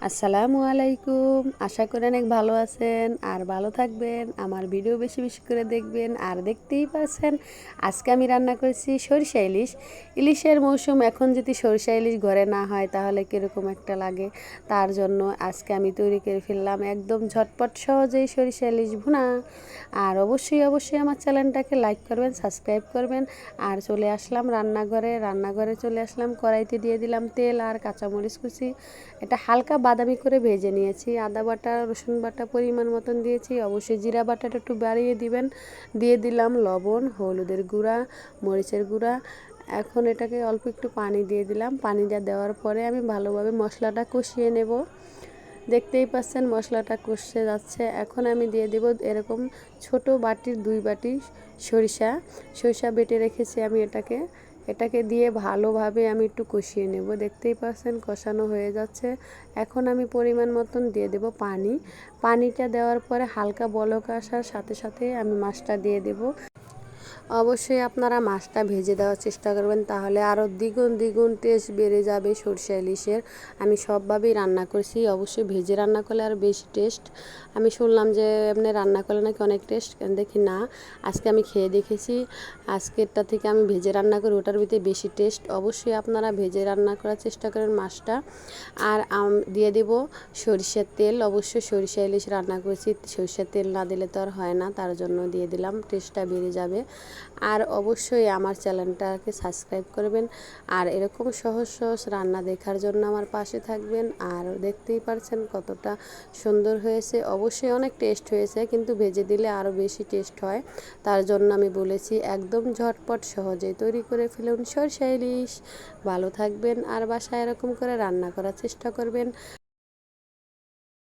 আসসালামু আলাইকুম। আশা করি অনেক ভালো আছেন আর ভালো থাকবেন। আমার ভিডিও বেশি বেশি করে দেখবেন। আর দেখতেই পাচ্ছেন আজকে আমি রান্না করেছি সরিষা ইলিশ। ইলিশের মৌসুম, এখন যদি সরিষা ইলিশ ঘরে না হয় তাহলে কীরকম একটা লাগে। তার জন্য আজকে আমি তৈরি করে ফেললাম একদম ঝটপট সহজেই সরিষা ইলিশ ভুনা। আর অবশ্যই অবশ্যই আমার চ্যানেলটাকে লাইক করবেন, সাবস্ক্রাইব করবেন। আর চলে আসলাম রান্নাঘরে চলে আসলাম। কড়াইতে দিয়ে দিলাম তেল আর কাঁচামরিচ কুচি। এটা হালকা বাদামি করে ভেজে নিয়েছি। আদা বাটা, রসুন বাটা পরিমাণ মতন দিয়েছি। অবশ্যই জিরা বাটাটা একটু বাড়িয়ে দিবেন। দিয়ে দিলাম লবণ, হলুদের গুঁড়া, মরিচের গুঁড়া। এখন এটাকে অল্প একটু পানি দিয়ে দিলাম। পানিটা দেওয়ার পরে আমি ভালোভাবে মশলাটা কষিয়ে নেব। দেখতেই পাচ্ছেন মশলাটা কষে যাচ্ছে। এখন আমি দিয়ে দেব এরকম ছোট বাটির 2 বাটি সরিষা বেটে রেখেছি আমি। এটাকে দিয়ে ভালোভাবে আমি একটু কষিয়ে নেব। দেখতেই পাচ্ছেন কষানো হয়ে যাচ্ছে। এখন আমি পরিমাণ মতন দিয়ে দেব পানি। পানিটা দেওয়ার পরে হালকা বলক আসার সাথে সাথে আমি মাছটা দিয়ে দেব। অবশ্যই আপনারা মাছটা ভেজে দেওয়ার চেষ্টা করবেন, তাহলে আরও দ্বিগুণ টেস্ট বেড়ে যাবে সরষে ইলিশের। আমি সবভাবেই রান্না করছি, অবশ্যই ভেজে রান্না করলে আরও বেশি টেস্ট। আমি শুনলাম যে এমনি রান্না করলে নাকি অনেক টেস্ট, দেখি না, আজকে আমি খেয়ে দেখেছি। আজকেরটা থেকে আমি ভেজে রান্না করি, ওটার ভিতরে বেশি টেস্ট। অবশ্যই আপনারা ভেজে রান্না করার চেষ্টা করেন মাছটা। আর দিয়ে দেব সরিষার তেল। অবশ্যই সরিষা ইলিশ রান্না করেছি, সরিষার তেল না দিলে তো আর হয় না, তার জন্য দিয়ে দিলাম, টেস্টটা বেড়ে যাবে। আর অবশ্যই আমার চ্যানেলটাকে সাবস্ক্রাইব করবেন। আর এরকম সহজ সহজ রান্না দেখার জন্য আমার পাশে থাকবেন। আর দেখতেই পারছেন কতটা সুন্দর হয়েছে। অবশ্যই অনেক টেস্ট হয়েছে, কিন্তু ভেজে দিলে আরও বেশি টেস্ট হয়। তার জন্য আমি বলেছি একদম ঝটপট সহজেই তৈরি করে ফেলুন সরষে ইলিশ। ভালো থাকবেন আর বাসায় এরকম করে রান্না করার চেষ্টা করবেন।